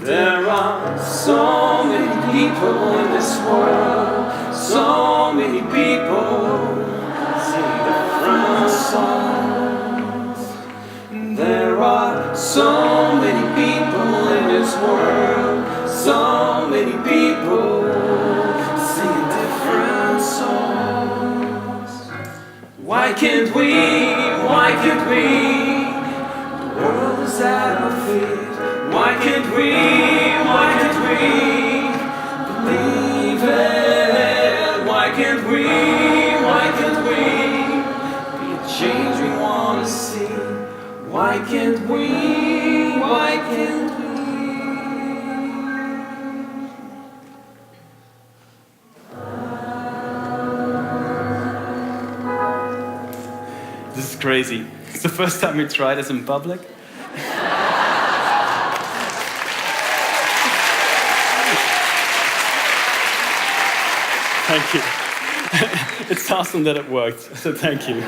There are so many people in this world, so many people sing different songs. There are so many people in this world, so many people singing different songs. Why can't we? Why can't we? The world is at our feet. Why can't we believe it? Why can't we be a change we want to see? Why can't we? This is crazy. It's the first time we tried this in public. Thank you. It's awesome that it worked, so thank you.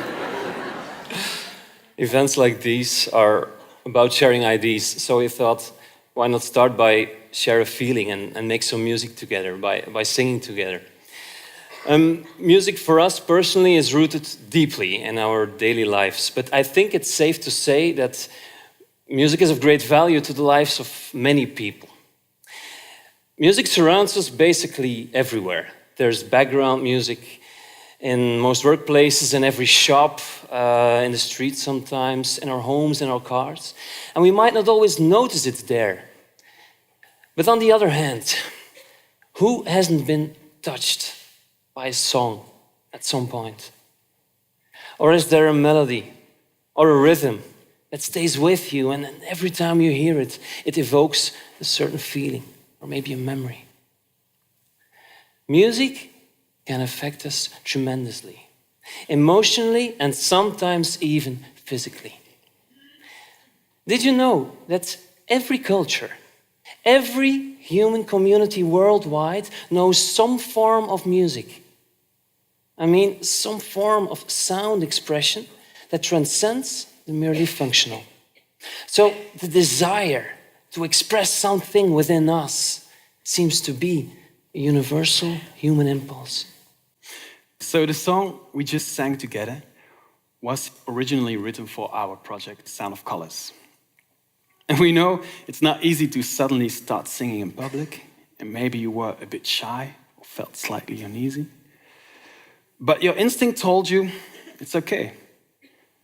Events like these are about sharing ideas, so we thought, why not start by share a feeling and make some music together, by singing together. Music for us personally is rooted deeply in our daily lives, but I think it's safe to say that music is of great value to the lives of many people. Music surrounds us basically everywhere. There's background music in most workplaces, in every shop, in the streets sometimes, in our homes, in our cars. And we might not always notice it there. But on the other hand, who hasn't been touched by a song at some point? Or is there a melody or a rhythm that stays with you, and then every time you hear it, it evokes a certain feeling or maybe a memory? Music can affect us tremendously, emotionally and sometimes even physically. Did you know that every culture, every human community worldwide knows some form of music? I mean, some form of sound expression that transcends the merely functional. So the desire to express something within us seems to be a universal human impulse. So the song we just sang together was originally written for our project, Sound of Colors. And we know it's not easy to suddenly start singing in public, and maybe you were a bit shy or felt slightly uneasy. But your instinct told you it's okay.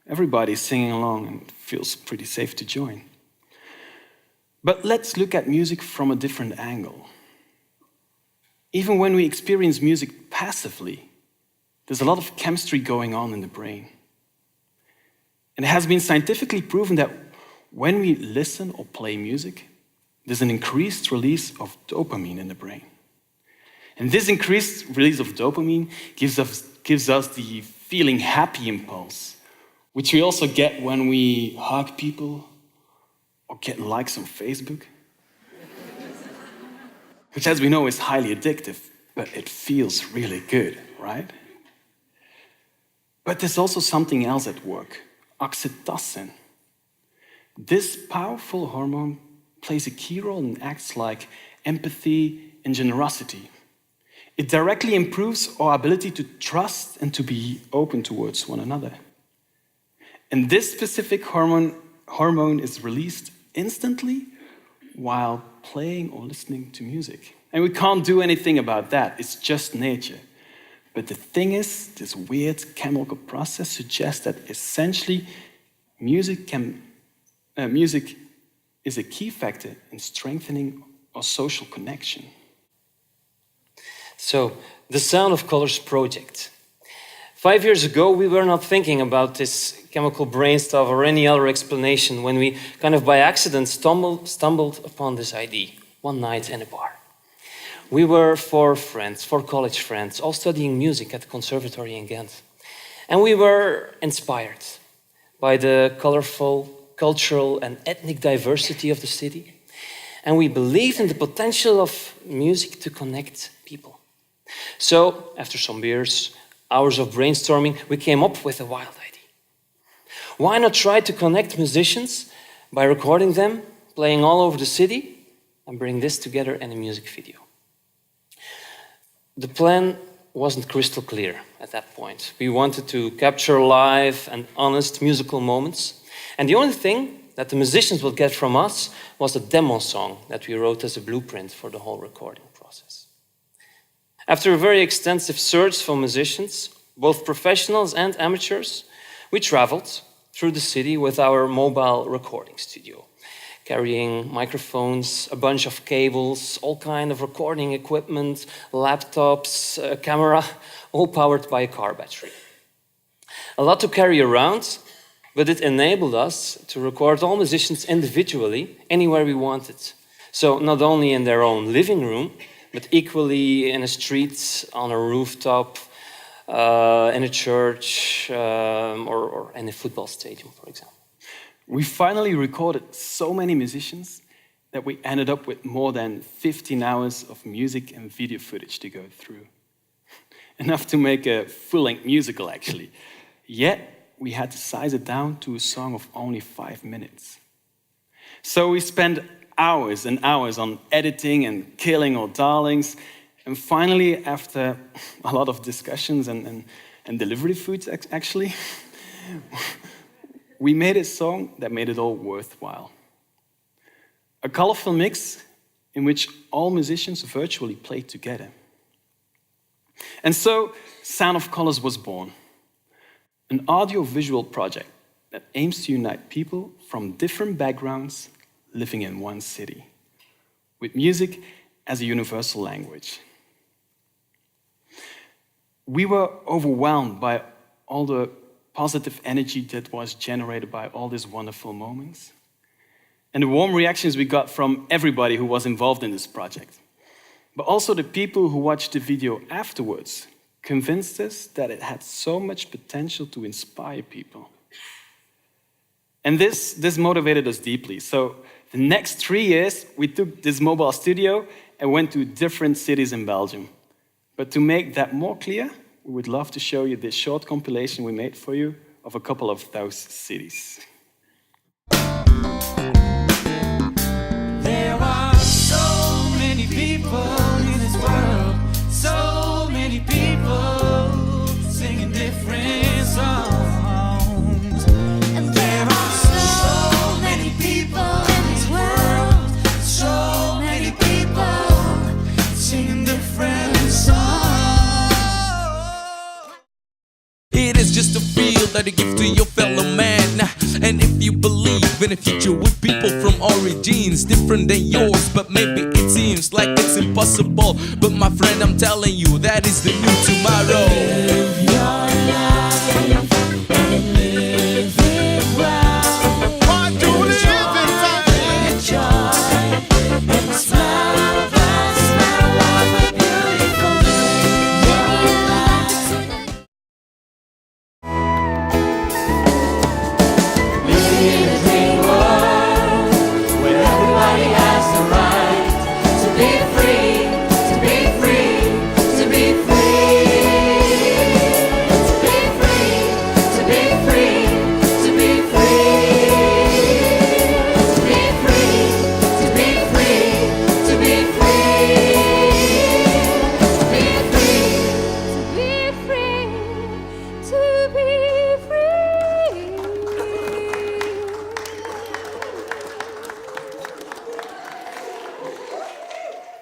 Everybody's singing along and it feels pretty safe to join. But let's look at music from a different angle. Even when we experience music passively, there's a lot of chemistry going on in the brain. And it has been scientifically proven that when we listen or play music, there's an increased release of dopamine in the brain. And this increased release of dopamine gives us the feeling happy impulse, which we also get when we hug people or get likes on Facebook. Which, as we know, is highly addictive, but it feels really good, right? But there's also something else at work, oxytocin. This powerful hormone plays a key role and acts like empathy and generosity. It directly improves our ability to trust and to be open towards one another. And this specific hormone is released instantly while playing or listening to music. And we can't do anything about that, it's just nature. But the thing is, this weird chemical process suggests that essentially music is a key factor in strengthening our social connection. So, the Sound of Colors project. 5 years ago, we were not thinking about this chemical brain stuff or any other explanation when we kind of by accident stumbled upon this idea one night in a bar. We were four college friends, all studying music at the conservatory in Ghent. And we were inspired by the colorful, cultural and ethnic diversity of the city. And we believed in the potential of music to connect people. So, after some beers, hours of brainstorming, we came up with a wild idea. Why not try to connect musicians by recording them, playing all over the city, and bring this together in a music video? The plan wasn't crystal clear at that point. We wanted to capture live and honest musical moments, and the only thing that the musicians would get from us was a demo song that we wrote as a blueprint for the whole recording process. After a very extensive search for musicians, both professionals and amateurs, we traveled through the city with our mobile recording studio, carrying microphones, a bunch of cables, all kind of recording equipment, laptops, a camera, all powered by a car battery. A lot to carry around, but it enabled us to record all musicians individually, anywhere we wanted. So not only in their own living room, but equally in a street, on a rooftop, in a church, or in a football stadium, for example. We finally recorded so many musicians that we ended up with more than 15 hours of music and video footage to go through. Enough to make a full-length musical, actually. Yet, we had to size it down to a song of only 5 minutes. So we spent hours and hours on editing and killing our darlings. And finally, after a lot of discussions and delivery foods, actually, we made a song that made it all worthwhile. A colorful mix in which all musicians virtually played together. And so, Sound of Colors was born. An audio-visual project that aims to unite people from different backgrounds living in one city, with music as a universal language. We were overwhelmed by all the positive energy that was generated by all these wonderful moments, and the warm reactions we got from everybody who was involved in this project. But also the people who watched the video afterwards convinced us that it had so much potential to inspire people. And this motivated us deeply. So the next 3 years, we took this mobile studio and went to different cities in Belgium. But to make that more clear, we would love to show you this short compilation we made for you of a couple of those cities. There are so many people in this world, so many people singing different songs. And there are so many people in this world, so many people singing different songs. It is just a feel that you give to your fellow man. And if you believe in a future with people from origins different than yours, but maybe it seems like it's impossible. But my friend, I'm telling you, that is the new tomorrow. Live your life and live it well. Why do live it right? Enjoy and smile, smile like a beautiful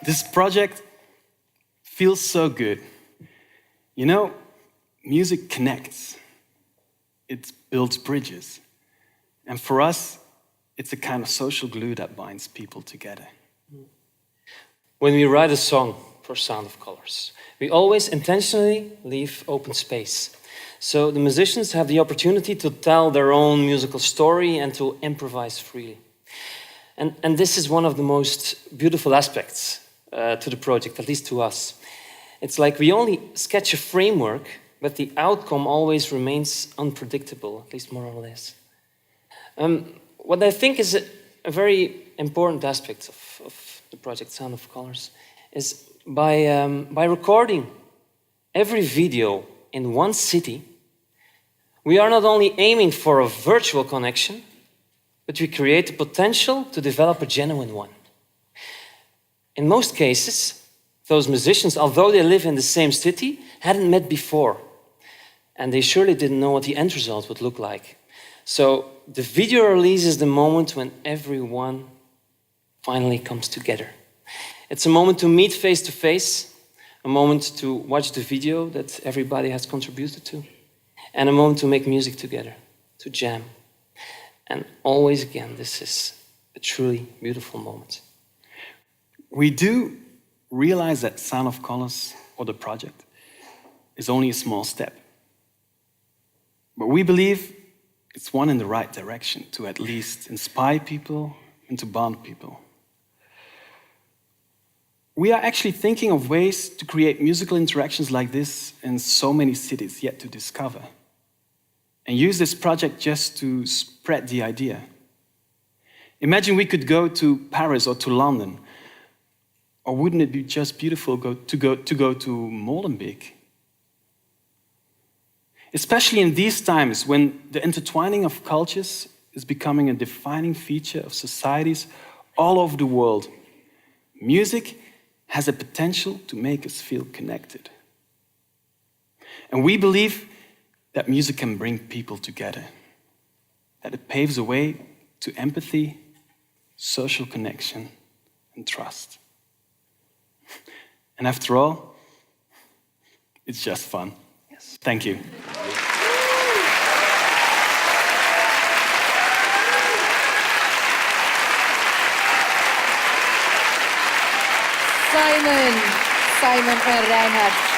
This project feels so good. You know, music connects. It builds bridges. And for us, it's a kind of social glue that binds people together. When we write a song for Sound of Colors, we always intentionally leave open space. So the musicians have the opportunity to tell their own musical story and to improvise freely. And this is one of the most beautiful aspects to the project, at least to us. It's like we only sketch a framework, but the outcome always remains unpredictable, at least more or less. What I think is a very important aspect of the project Sound of Colors is by recording every video in one city, we are not only aiming for a virtual connection, but we create the potential to develop a genuine one. In most cases, those musicians, although they live in the same city, hadn't met before. And they surely didn't know what the end result would look like. So the video release is the moment when everyone finally comes together. It's a moment to meet face to face, a moment to watch the video that everybody has contributed to, and a moment to make music together, to jam. And always again, this is a truly beautiful moment. We do realize that Sound of Colors, or the project, is only a small step. But we believe it's one in the right direction to at least inspire people and to bond people. We are actually thinking of ways to create musical interactions like this in so many cities yet to discover, and use this project just to spread the idea. Imagine we could go to Paris or to London, or wouldn't it be just beautiful to go to Molenbeek? Especially in these times when the intertwining of cultures is becoming a defining feature of societies all over the world, music has a potential to make us feel connected. And we believe that music can bring people together, that it paves the way to empathy, social connection, and trust. And after all, it's just fun. Yes. Thank you. Simon en Reinhard.